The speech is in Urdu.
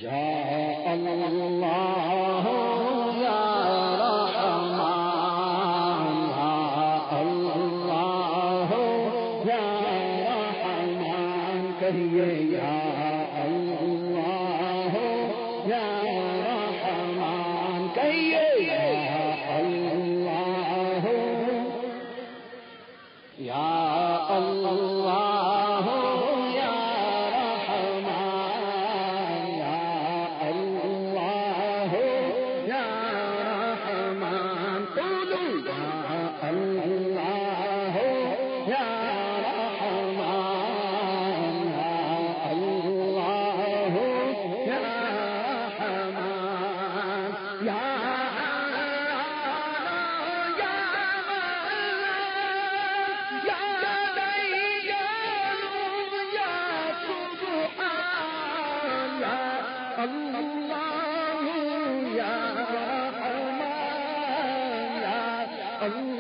یا اللہ یا رحمان یا اللہ یا رحمان کہیے یا اللہ یا رحمان کہیے یا اللہ یا اللہ یا رحمان یا اللہ یا رحمان قولوا یا اللہ یا رحمان یا اللہ یا رحمان یا اللہ یا رحمان یا اللہ